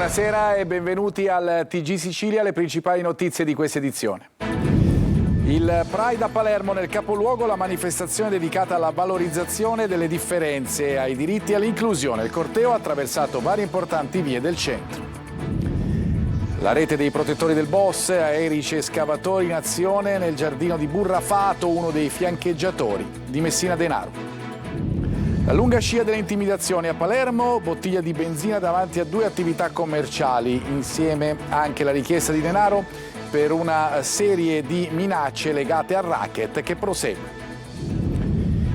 Buonasera e benvenuti al TG Sicilia, le principali notizie di questa edizione. Il Pride a Palermo, nel capoluogo la manifestazione dedicata alla valorizzazione delle differenze, ai diritti e all'inclusione. Il corteo ha attraversato varie importanti vie del centro. La rete dei protettori del boss, aerici e scavatori in azione nel giardino di Burrafato, uno dei fiancheggiatori di Messina Denaro. La lunga scia delle intimidazioni a Palermo, bottiglia di benzina davanti a 2 attività commerciali, insieme anche la richiesta di denaro per una serie di minacce legate al racket che prosegue.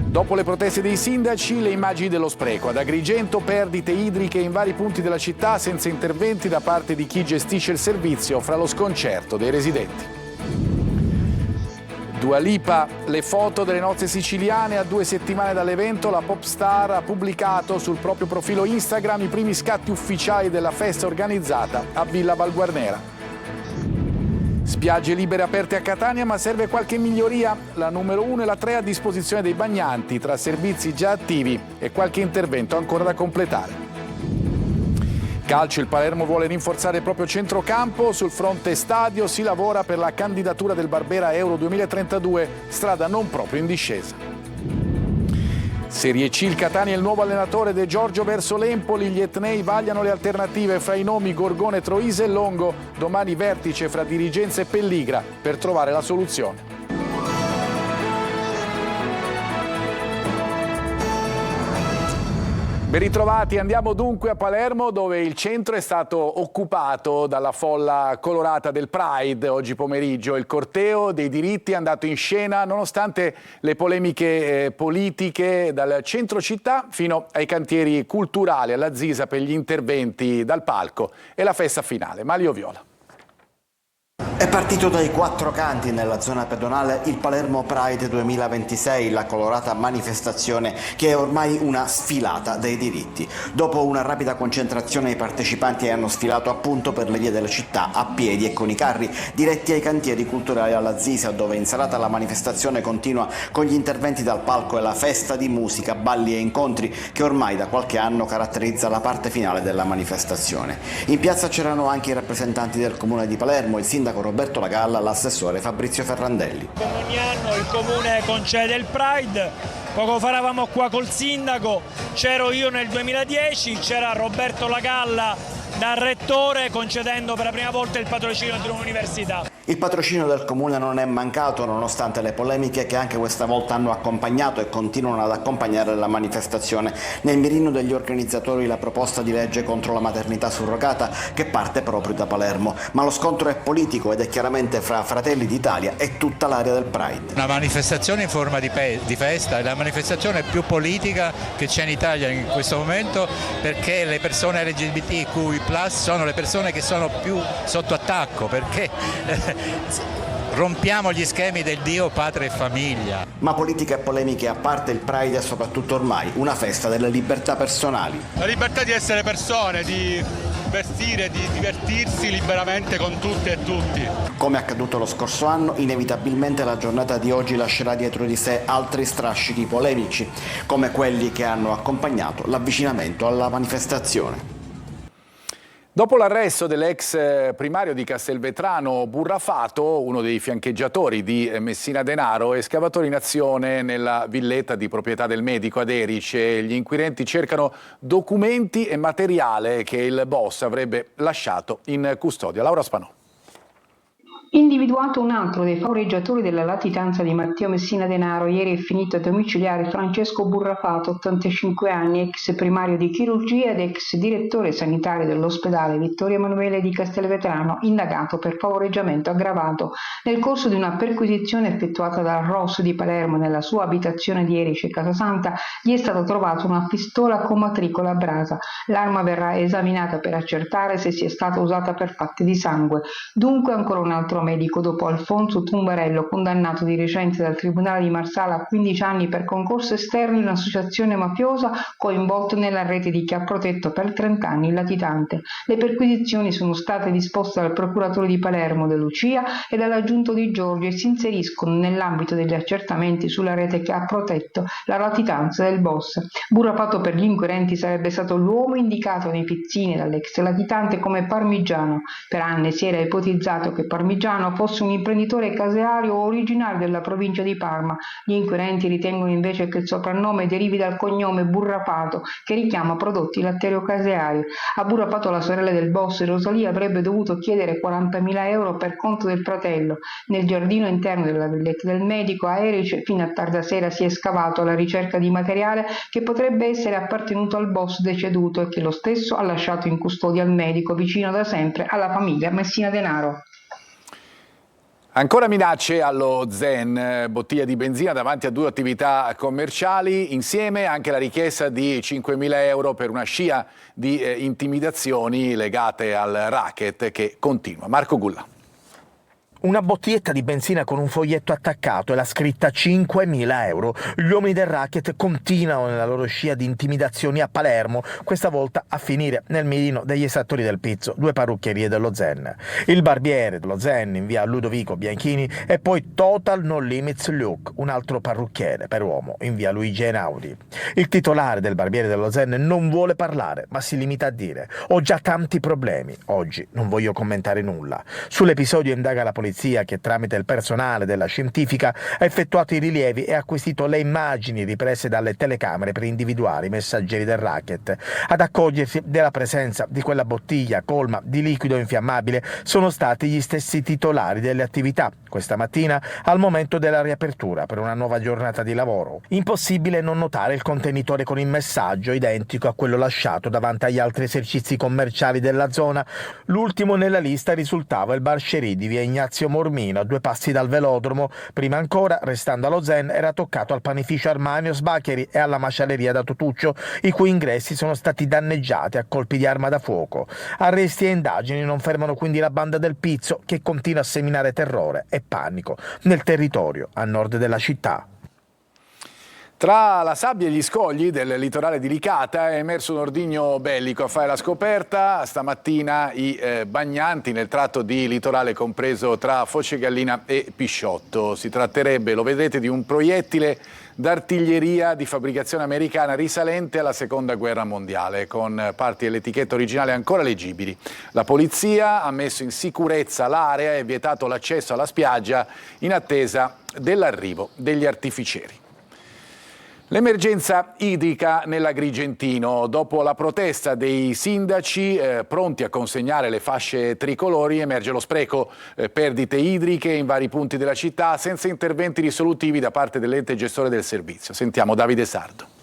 Dopo le proteste dei sindaci, le immagini dello spreco. Ad Agrigento perdite idriche in vari punti della città senza interventi da parte di chi gestisce il servizio, fra lo sconcerto dei residenti. Dua Lipa, le foto delle nozze siciliane. A 2 settimane dall'evento la pop star ha pubblicato sul proprio profilo Instagram i primi scatti ufficiali della festa organizzata a Villa Valguarnera. Spiagge libere aperte a Catania, ma serve qualche miglioria. La numero 1 e la 3 a disposizione dei bagnanti, tra servizi già attivi e qualche intervento ancora da completare. Calcio, il Palermo vuole rinforzare il proprio centrocampo. Sul fronte stadio si lavora per la candidatura del Barbera Euro 2032, strada non proprio in discesa. Serie C, il Catania è il nuovo allenatore De Giorgio verso l'Empoli. Gli etnei vagliano le alternative fra i nomi Gorgone, Troise e Longo. Domani vertice fra dirigenza e Pelligra per trovare la soluzione. Ben ritrovati, andiamo dunque a Palermo, dove il centro è stato occupato dalla folla colorata del Pride oggi pomeriggio. Il corteo dei diritti è andato in scena nonostante le polemiche politiche, dal centro città fino ai cantieri culturali, alla Zisa per gli interventi dal palco e la festa finale. Malio Viola. È partito dai 4 canti nella zona pedonale il Palermo Pride 2026, la colorata manifestazione che è ormai una sfilata dei diritti. Dopo una rapida concentrazione i partecipanti hanno sfilato appunto per le vie della città a piedi e con i carri diretti ai cantieri culturali alla Zisa, dove in serata la manifestazione continua con gli interventi dal palco e la festa di musica, balli e incontri che ormai da qualche anno caratterizza la parte finale della manifestazione. In piazza c'erano anche i rappresentanti del comune di Palermo, il sindaco Roberto Lagalla, l'assessore Fabrizio Ferrandelli. Come ogni anno il comune concede il Pride, poco fa eravamo qua col sindaco, c'ero io nel 2010, c'era Roberto Lagalla da rettore concedendo per la prima volta il patrocinio di un'università. Il patrocinio del comune non è mancato nonostante le polemiche che anche questa volta hanno accompagnato e continuano ad accompagnare la manifestazione. Nel mirino degli organizzatori la proposta di legge contro la maternità surrogata che parte proprio da Palermo, ma lo scontro è politico ed è chiaramente fra Fratelli d'Italia e tutta l'area del Pride. Una manifestazione in forma di festa è la manifestazione più politica che c'è in Italia in questo momento, perché le persone LGBTQI+ sono le persone che sono più sotto attacco, perché rompiamo gli schemi del Dio, patria e famiglia. Ma politica e polemiche a parte, il Pride è soprattutto ormai una festa delle libertà personali. La libertà di essere persone, di vestire, di divertirsi liberamente con tutte e tutti. Come accaduto lo scorso anno, inevitabilmente la giornata di oggi lascerà dietro di sé altri strascichi polemici, come quelli che hanno accompagnato l'avvicinamento alla manifestazione. Dopo l'arresto dell'ex primario di Castelvetrano Burrafato, uno dei fiancheggiatori di Messina Denaro, e scavatori in azione nella villetta di proprietà del medico ad Erice, gli inquirenti cercano documenti e materiale che il boss avrebbe lasciato in custodia. Laura Spanò. Individuato un altro dei favoreggiatori della latitanza di Matteo Messina Denaro, ieri è finito a domiciliare Francesco Burrafato, 85 anni, ex primario di chirurgia ed ex direttore sanitario dell'ospedale Vittorio Emanuele di Castelvetrano, indagato per favoreggiamento aggravato. Nel corso di una perquisizione effettuata dal ROS di Palermo nella sua abitazione di Erice Casasanta, gli è stata trovata una pistola con matricola a brasa. L'arma verrà esaminata per accertare se sia stata usata per fatti di sangue. Dunque ancora un altro lavoro medico dopo Alfonso Tumbarello, condannato di recente dal Tribunale di Marsala a 15 anni per concorso esterno in un'associazione mafiosa coinvolto nella rete di chi ha protetto per 30 anni il latitante. Le perquisizioni sono state disposte dal procuratore di Palermo De Lucia e dall'aggiunto Di Giorgio e si inseriscono nell'ambito degli accertamenti sulla rete che ha protetto la latitanza del boss. Burrapato per gli inquirenti sarebbe stato l'uomo indicato nei pizzini dall'ex latitante come Parmigiano. Per anni si era ipotizzato che Parmigiano fosse un imprenditore caseario originario della provincia di Parma. Gli inquirenti ritengono invece che il soprannome derivi dal cognome Burrapato, che richiama prodotti latterio-caseari. A Burrapato la sorella del boss, Rosalia, avrebbe dovuto chiedere 40.000 euro per conto del fratello. Nel giardino interno della villetta del medico a Erice fino a tarda sera si è scavato alla ricerca di materiale che potrebbe essere appartenuto al boss deceduto e che lo stesso ha lasciato in custodia al medico, vicino da sempre alla famiglia Messina Denaro. Ancora minacce allo Zen, bottiglia di benzina davanti a 2 attività commerciali, insieme anche la richiesta di 5.000 euro per una scia di intimidazioni legate al racket che continua. Marco Gulla. Una bottiglietta di benzina con un foglietto attaccato e la scritta 5.000 euro. Gli uomini del racket continuano nella loro scia di intimidazioni a Palermo, questa volta a finire nel mirino degli esattori del pizzo, 2 parrucchierie dello Zen. Il barbiere dello Zen in via Ludovico Bianchini e poi Total No Limits Luke, un altro parrucchiere per uomo in via Luigi Einaudi. Il titolare del barbiere dello Zen non vuole parlare, ma si limita a dire: ho già tanti problemi, oggi non voglio commentare nulla. Sull'episodio indaga la polizia che tramite il personale della scientifica ha effettuato i rilievi e ha acquisito le immagini riprese dalle telecamere per individuare i messaggeri del racket. Ad accorgersi della presenza di quella bottiglia colma di liquido infiammabile sono stati gli stessi titolari delle attività questa mattina al momento della riapertura per una nuova giornata di lavoro. Impossibile non notare il contenitore con il messaggio identico a quello lasciato davanti agli altri esercizi commerciali della zona. L'ultimo nella lista risultava il bar Sherry di via Ignazio Mormino, a 2 passi dal velodromo. Prima ancora, restando allo Zen, era toccato al panificio Armanio Sbacheri e alla macelleria da Totuccio, i cui ingressi sono stati danneggiati a colpi di arma da fuoco. Arresti e indagini non fermano quindi la banda del pizzo, che continua a seminare terrore e panico nel territorio a nord della città. Tra la sabbia e gli scogli del litorale di Licata è emerso un ordigno bellico a fare la scoperta. Stamattina i bagnanti nel tratto di litorale compreso tra Foce Gallina e Pisciotto. Si tratterebbe, lo vedrete, di un proiettile d'artiglieria di fabbricazione americana risalente alla Seconda Guerra Mondiale, con parti dell'etichetta originale ancora leggibili. La polizia ha messo in sicurezza l'area e vietato l'accesso alla spiaggia in attesa dell'arrivo degli artificieri. L'emergenza idrica nell'Agrigentino. Dopo la protesta dei sindaci pronti a consegnare le fasce tricolori, emerge lo spreco, perdite idriche in vari punti della città senza interventi risolutivi da parte dell'ente gestore del servizio. Sentiamo Davide Sardo.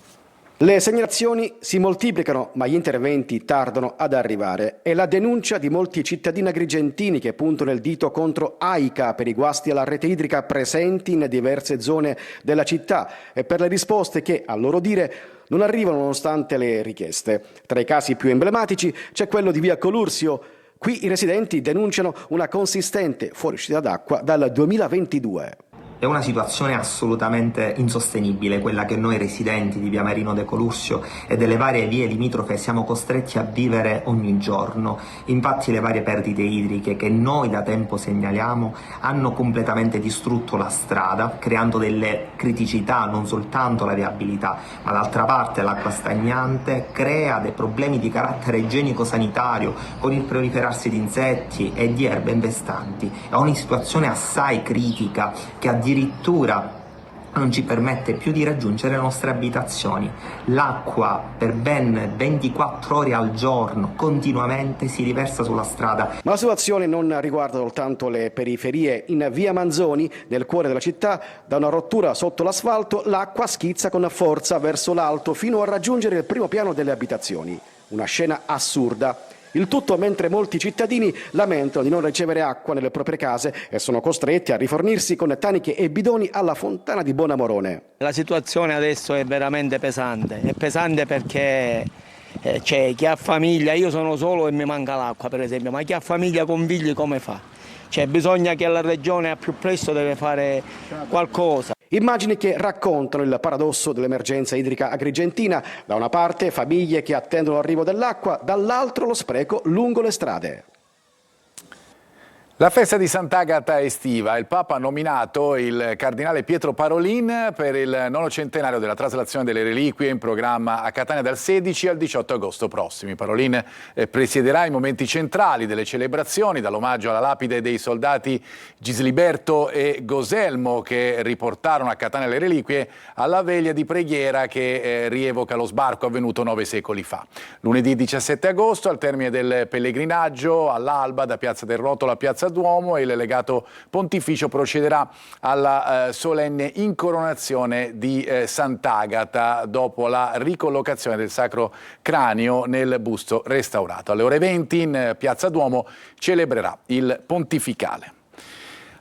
Le segnalazioni si moltiplicano, ma gli interventi tardano ad arrivare. È la denuncia di molti cittadini agrigentini che puntano il dito contro AICA per i guasti alla rete idrica presenti in diverse zone della città e per le risposte che, a loro dire, non arrivano nonostante le richieste. Tra i casi più emblematici c'è quello di via Colursio. Qui i residenti denunciano una consistente fuoriuscita d'acqua dal 2022. È una situazione assolutamente insostenibile quella che noi residenti di via Marino de Colursio e delle varie vie limitrofe siamo costretti a vivere ogni giorno. Infatti le varie perdite idriche che noi da tempo segnaliamo hanno completamente distrutto la strada, creando delle criticità, non soltanto la viabilità, ma d'altra parte l'acqua stagnante crea dei problemi di carattere igienico-sanitario con il proliferarsi di insetti e di erbe infestanti. È una situazione assai critica che addirittura non ci permette più di raggiungere le nostre abitazioni. L'acqua per ben 24 ore al giorno continuamente si riversa sulla strada. Ma la situazione non riguarda soltanto le periferie. In via Manzoni, nel cuore della città, da una rottura sotto l'asfalto, l'acqua schizza con forza verso l'alto fino a raggiungere il primo piano delle abitazioni. Una scena assurda. Il tutto mentre molti cittadini lamentano di non ricevere acqua nelle proprie case e sono costretti a rifornirsi con taniche e bidoni alla fontana di Bonamorone. La situazione adesso è veramente pesante. È pesante perché c'è chi ha famiglia, io sono solo e mi manca l'acqua per esempio, ma chi ha famiglia con figli come fa? Cioè, bisogna che la regione al più presto deve fare qualcosa. Immagini che raccontano il paradosso dell'emergenza idrica agrigentina. Da una parte famiglie che attendono l'arrivo dell'acqua, dall'altro lo spreco lungo le strade. La festa di Sant'Agata estiva. Il Papa ha nominato il cardinale Pietro Parolin per il 9° centenario della traslazione delle reliquie in programma a Catania dal 16 al 18 agosto prossimi. Parolin presiederà i momenti centrali delle celebrazioni, dall'omaggio alla lapide dei soldati Gisliberto e Goselmo che riportarono a Catania le reliquie, alla veglia di preghiera che rievoca lo sbarco avvenuto 9 secoli fa. Lunedì 17 agosto, al termine del pellegrinaggio, all'alba da Piazza del Rotolo a Piazza Duomo, il legato pontificio procederà alla solenne incoronazione di Sant'Agata dopo la ricollocazione del Sacro Cranio nel busto restaurato. Alle ore 20 in Piazza Duomo celebrerà il pontificale.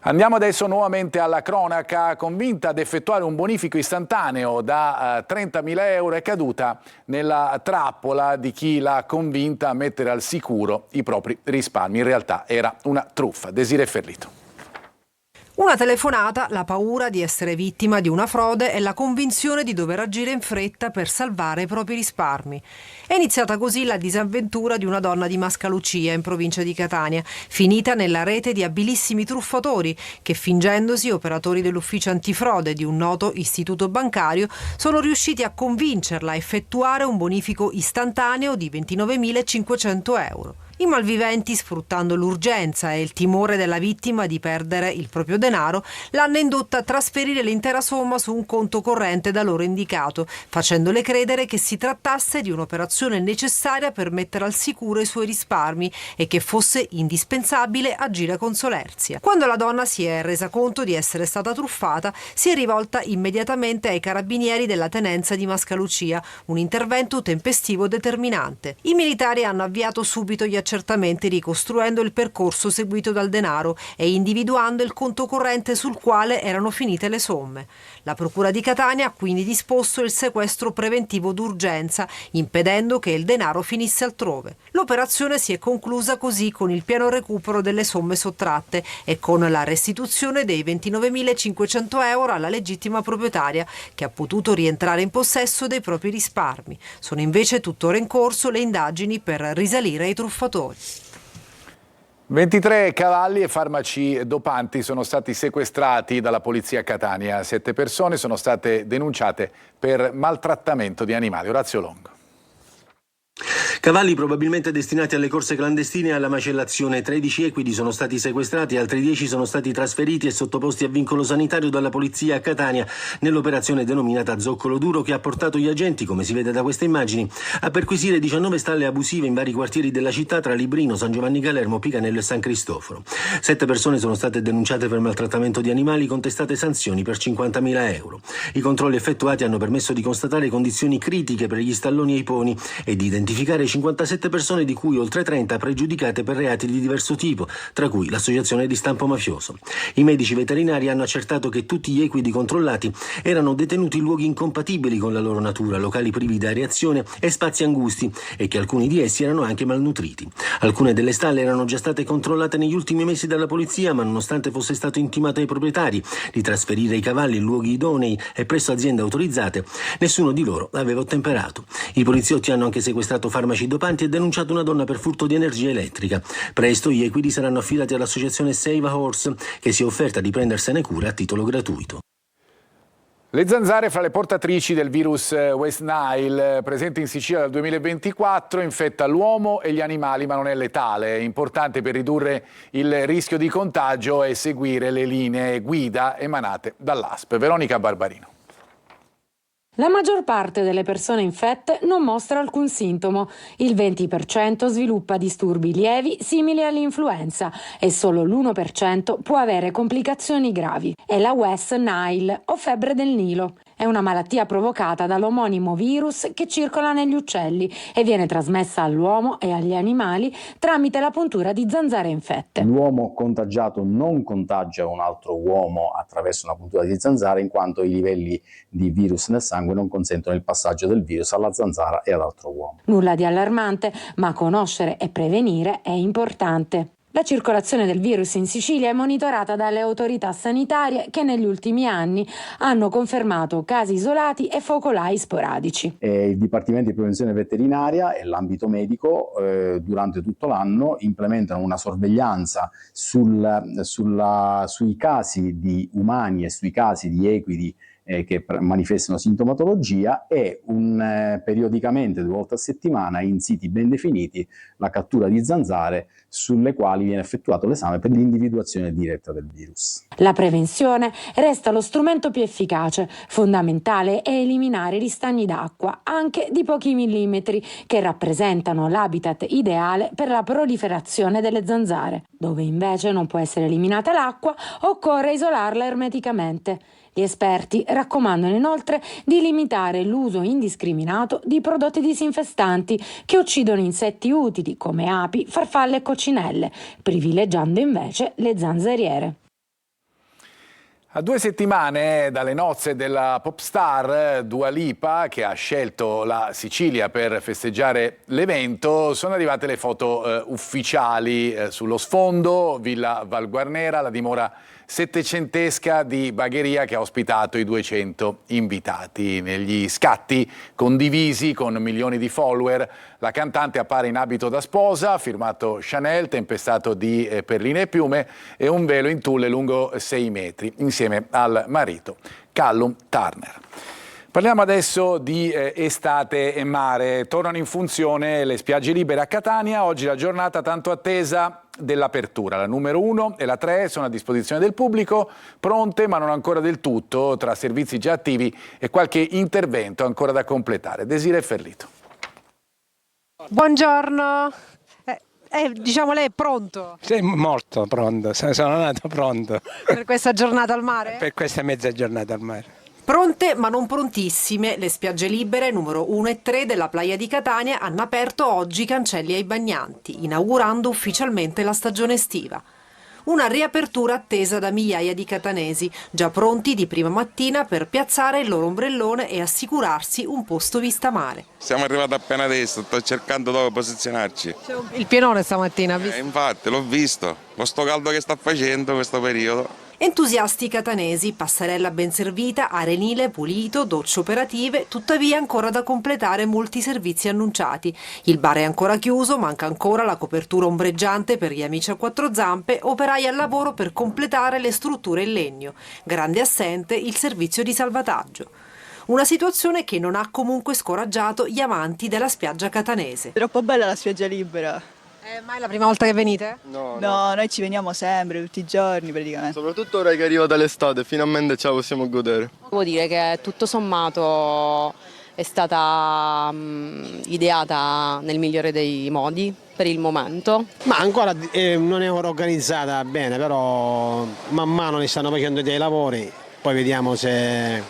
Andiamo adesso nuovamente alla cronaca. Convinta ad effettuare un bonifico istantaneo da 30.000 euro, è caduta nella trappola di chi l'ha convinta a mettere al sicuro i propri risparmi. In realtà era una truffa. Desiree Ferlito. Una telefonata, la paura di essere vittima di una frode e la convinzione di dover agire in fretta per salvare i propri risparmi. È iniziata così la disavventura di una donna di Mascalucia, in provincia di Catania, finita nella rete di abilissimi truffatori che, fingendosi operatori dell'ufficio antifrode di un noto istituto bancario, sono riusciti a convincerla a effettuare un bonifico istantaneo di 29.500 euro. I malviventi, sfruttando l'urgenza e il timore della vittima di perdere il proprio denaro, l'hanno indotta a trasferire l'intera somma su un conto corrente da loro indicato, facendole credere che si trattasse di un'operazione necessaria per mettere al sicuro i suoi risparmi e che fosse indispensabile agire con solerzia. Quando la donna si è resa conto di essere stata truffata, si è rivolta immediatamente ai carabinieri della tenenza di Mascalucia, un intervento tempestivo determinante. I militari hanno avviato subito gli accertamenti, ricostruendo il percorso seguito dal denaro e individuando il conto corrente sul quale erano finite le somme. La Procura di Catania ha quindi disposto il sequestro preventivo d'urgenza, impedendo che il denaro finisse altrove. L'operazione si è conclusa così con il pieno recupero delle somme sottratte e con la restituzione dei 29.500 euro alla legittima proprietaria, che ha potuto rientrare in possesso dei propri risparmi. Sono invece tuttora in corso le indagini per risalire ai truffatori. 23 cavalli e farmaci dopanti sono stati sequestrati dalla polizia a Catania. 7 persone sono state denunciate per maltrattamento di animali. Orazio Longo. Cavalli probabilmente destinati alle corse clandestine e alla macellazione. 13 equidi sono stati sequestrati, altri 10 sono stati trasferiti e sottoposti a vincolo sanitario dalla polizia a Catania nell'operazione denominata Zoccolo Duro, che ha portato gli agenti, come si vede da queste immagini, a perquisire 19 stalle abusive in vari quartieri della città tra Librino, San Giovanni Calermo, Picanello e San Cristoforo. 7 persone sono state denunciate per maltrattamento di animali, contestate sanzioni per 50.000 euro. I controlli effettuati hanno permesso di constatare condizioni critiche per gli stalloni e i poni e di identificare 57 persone, di cui oltre 30 pregiudicate per reati di diverso tipo, tra cui l'associazione di stampo mafioso. I medici veterinari hanno accertato che tutti gli equidi controllati erano detenuti in luoghi incompatibili con la loro natura, locali privi di areazione e spazi angusti, e che alcuni di essi erano anche malnutriti. Alcune delle stalle erano già state controllate negli ultimi mesi dalla polizia, ma nonostante fosse stato intimato ai proprietari di trasferire i cavalli in luoghi idonei e presso aziende autorizzate, nessuno di loro aveva ottemperato. I poliziotti hanno anche sequestrato farmaci dopanti e denunciato una donna per furto di energia elettrica. Presto gli equidi saranno affidati all'associazione Save a Horse, che si è offerta di prendersene cura a titolo gratuito. Le zanzare fra le portatrici del virus West Nile, presente in Sicilia dal 2024, infetta l'uomo e gli animali, ma non è letale. È importante per ridurre il rischio di contagio e seguire le linee guida emanate dall'ASP. Veronica Barbarino. La maggior parte delle persone infette non mostra alcun sintomo. Il 20% sviluppa disturbi lievi simili all'influenza e solo l'1% può avere complicazioni gravi. È la West Nile o febbre del Nilo. È una malattia provocata dall'omonimo virus che circola negli uccelli e viene trasmessa all'uomo e agli animali tramite la puntura di zanzare infette. L'uomo contagiato non contagia un altro uomo attraverso una puntura di zanzara, in quanto i livelli di virus nel sangue non consentono il passaggio del virus alla zanzara e ad altro uomo. Nulla di allarmante, ma conoscere e prevenire è importante. La circolazione del virus in Sicilia è monitorata dalle autorità sanitarie che negli ultimi anni hanno confermato casi isolati e focolai sporadici. Il Dipartimento di Prevenzione Veterinaria e l'ambito medico durante tutto l'anno implementano una sorveglianza sui casi di umani e sui casi di equidi che manifestano sintomatologia e periodicamente 2 volte a settimana in siti ben definiti la cattura di zanzare sulle quali viene effettuato l'esame per l'individuazione diretta del virus. La prevenzione resta lo strumento più efficace. Fondamentale è eliminare i ristagni d'acqua, anche di pochi millimetri, che rappresentano l'habitat ideale per la proliferazione delle zanzare. Dove invece non può essere eliminata l'acqua, occorre isolarla ermeticamente. Gli esperti raccomandano inoltre di limitare l'uso indiscriminato di prodotti disinfestanti che uccidono insetti utili come api, farfalle e coccinelle, privilegiando invece le zanzariere. A 2 settimane dalle nozze della pop star Dua Lipa, che ha scelto la Sicilia per festeggiare l'evento, sono arrivate le foto ufficiali sullo sfondo, Villa Valguarnera, la dimora settecentesca di Bagheria che ha ospitato i 200 invitati. Negli scatti condivisi con milioni di follower, la cantante appare in abito da sposa, firmato Chanel, tempestato di perline e piume e un velo in tulle lungo 6 metri, insieme al marito Callum Turner. Parliamo adesso di estate e mare. Tornano in funzione le spiagge libere a Catania. Oggi la giornata tanto attesa dell'apertura. La numero 1 e la 3 sono a disposizione del pubblico, pronte ma non ancora del tutto, tra servizi già attivi e qualche intervento ancora da completare. Desiree Ferlito. Buongiorno. Diciamo lei è pronto? Sì, molto pronto, sono nato pronto. Per questa giornata al mare? Per questa mezza giornata al mare. Pronte ma non prontissime, le spiagge libere numero 1 e 3 della Playa di Catania hanno aperto oggi i cancelli ai bagnanti, inaugurando ufficialmente la stagione estiva. Una riapertura attesa da migliaia di catanesi, già pronti di prima mattina per piazzare il loro ombrellone e assicurarsi un posto vista mare. Siamo arrivati appena adesso, sto cercando dove posizionarci. C'è il pienone stamattina, Infatti, l'ho visto, lo sto caldo che sta facendo questo periodo. Entusiasti catanesi, passerella ben servita, arenile pulito, docce operative, tuttavia ancora da completare molti servizi annunciati. Il bar è ancora chiuso, manca ancora la copertura ombreggiante per gli amici a 4 zampe, operai al lavoro per completare le strutture in legno. Grande assente il servizio di salvataggio. Una situazione che non ha comunque scoraggiato gli amanti della spiaggia catanese. Troppo bella la spiaggia libera. È mai la prima volta che venite? No, noi ci veniamo sempre, tutti i giorni praticamente. Soprattutto ora che arriva dall'estate, finalmente ce la possiamo godere. Devo dire che tutto sommato è stata ideata nel migliore dei modi per il momento. Ma ancora non è organizzata bene, però man mano ne stanno facendo dei lavori, poi vediamo se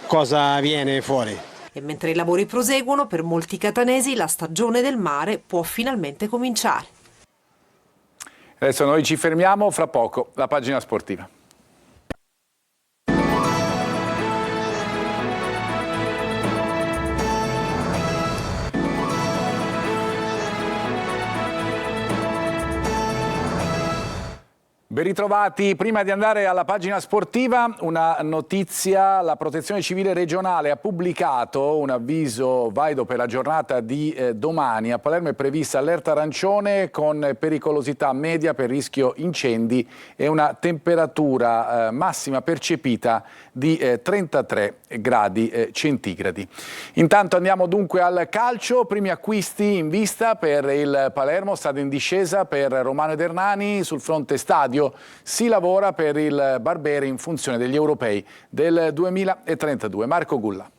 cosa viene fuori. E mentre i lavori proseguono, per molti catanesi la stagione del mare può finalmente cominciare. Adesso noi ci fermiamo, fra poco la pagina sportiva. Ben ritrovati. Prima di andare alla pagina sportiva, una notizia: la Protezione Civile regionale ha pubblicato un avviso valido per la giornata di domani. A Palermo è prevista allerta arancione con pericolosità media per rischio incendi e una temperatura massima percepita di 33 gradi centigradi. Intanto andiamo dunque al calcio. Primi acquisti in vista per il Palermo, stadio in discesa per Romano ed Hernani. Sul fronte stadio si lavora per il Barberi in funzione degli europei del 2032. Marco Gulla.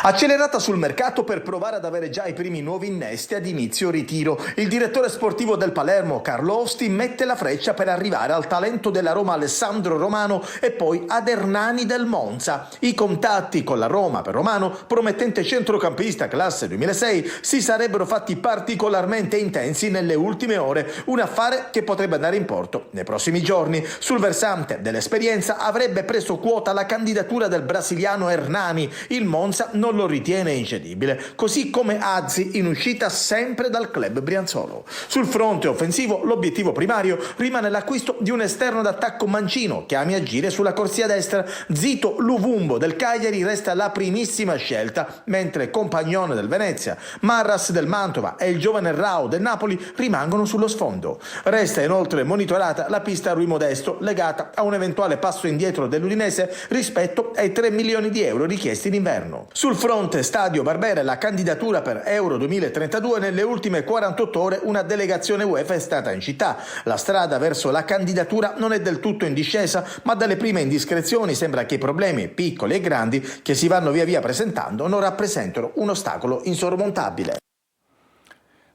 Accelerata sul mercato per provare ad avere già i primi nuovi innesti ad inizio ritiro. Il direttore sportivo del Palermo, Carlo Osti, mette la freccia per arrivare al talento della Roma Alessandro Romano e poi ad Hernani del Monza. I contatti con la Roma per Romano, promettente centrocampista classe 2006, si sarebbero fatti particolarmente intensi nelle ultime ore, un affare che potrebbe andare in porto nei prossimi giorni. Sul versante dell'esperienza avrebbe preso quota la candidatura del brasiliano Hernani. Il Monza difesa non lo ritiene incedibile, così come Azzi in uscita sempre dal club brianzolo. Sul fronte offensivo l'obiettivo primario rimane l'acquisto di un esterno d'attacco mancino che ami agire sulla corsia destra. Zito Luvumbo del Cagliari resta la primissima scelta, mentre Compagnone del Venezia, Marras del Mantova e il giovane Rao del Napoli rimangono sullo sfondo. Resta inoltre monitorata la pista Rui Modesto legata a un eventuale passo indietro dell'Udinese rispetto ai 3 milioni di euro richiesti in inverno. Sul fronte Stadio Barbera e la candidatura per Euro 2032, nelle ultime 48 ore una delegazione UEFA è stata in città. La strada verso la candidatura non è del tutto in discesa, ma dalle prime indiscrezioni sembra che i problemi, piccoli e grandi, che si vanno via via presentando non rappresentano un ostacolo insormontabile.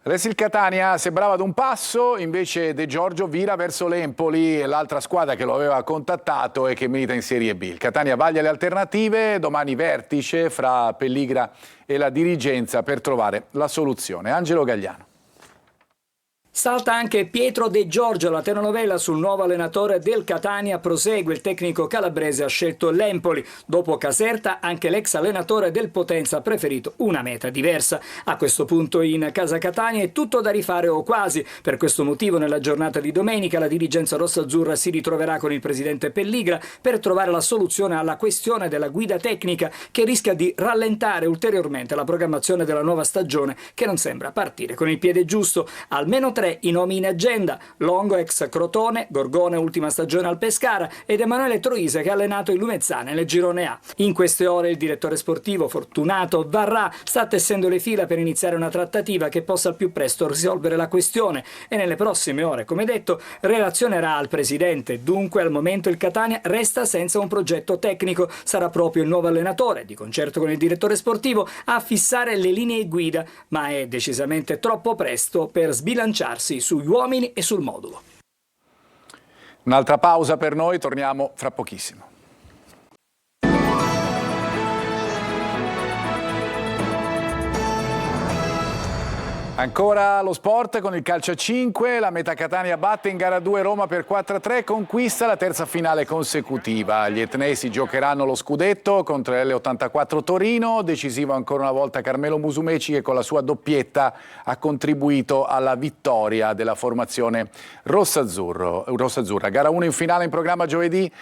Adesso il Catania sembrava ad un passo, invece De Giorgio vira verso l'Empoli, l'altra squadra che lo aveva contattato e che milita in Serie B. Il Catania vaglia le alternative, domani vertice fra Pelligra e la dirigenza per trovare la soluzione. Angelo Gagliano. Salta anche Pietro De Giorgio, la telenovela sul nuovo allenatore del Catania prosegue. Il tecnico calabrese ha scelto l'Empoli. Dopo Caserta anche l'ex allenatore del Potenza ha preferito una meta diversa. A questo punto in casa Catania è tutto da rifare o quasi. Per questo motivo nella giornata di domenica la dirigenza rossazzurra si ritroverà con il presidente Pelligra per trovare la soluzione alla questione della guida tecnica che rischia di rallentare ulteriormente la programmazione della nuova stagione che non sembra partire con il piede giusto. Almeno 3 i nomi in agenda: Longo ex Crotone, Gorgone ultima stagione al Pescara ed Emanuele Troise che ha allenato il Lumezzane nel girone A. In queste ore il direttore sportivo Fortunato Varrà sta tessendo le fila per iniziare una trattativa che possa al più presto risolvere la questione e nelle prossime ore, come detto, relazionerà al presidente. Dunque al momento il Catania resta senza un progetto tecnico. Sarà proprio il nuovo allenatore, di concerto con il direttore sportivo, a fissare le linee guida, ma è decisamente troppo presto per sbilanciarsi sugli uomini e sul modulo. Un'altra pausa per noi, torniamo fra pochissimo. Ancora lo sport con il calcio a 5, la Meta Catania batte in gara 2 Roma per 4-3, conquista la terza finale consecutiva. Gli etnesi giocheranno lo scudetto contro l'L84 Torino, decisivo ancora una volta Carmelo Musumeci che con la sua doppietta ha contribuito alla vittoria della formazione rossazzurra. Gara 1 in finale in programma giovedì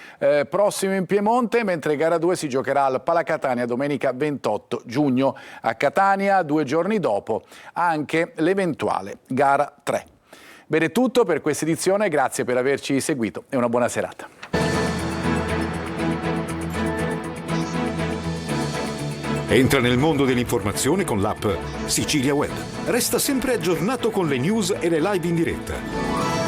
prossimo in Piemonte, mentre gara 2 si giocherà al Palacatania domenica 28 giugno a Catania, 2 giorni dopo anche l'eventuale gara 3. Bene, tutto per questa edizione, grazie per averci seguito e una buona serata. Entra nel mondo dell'informazione con l'app Sicilia Web. Resta sempre aggiornato con le news e le live in diretta.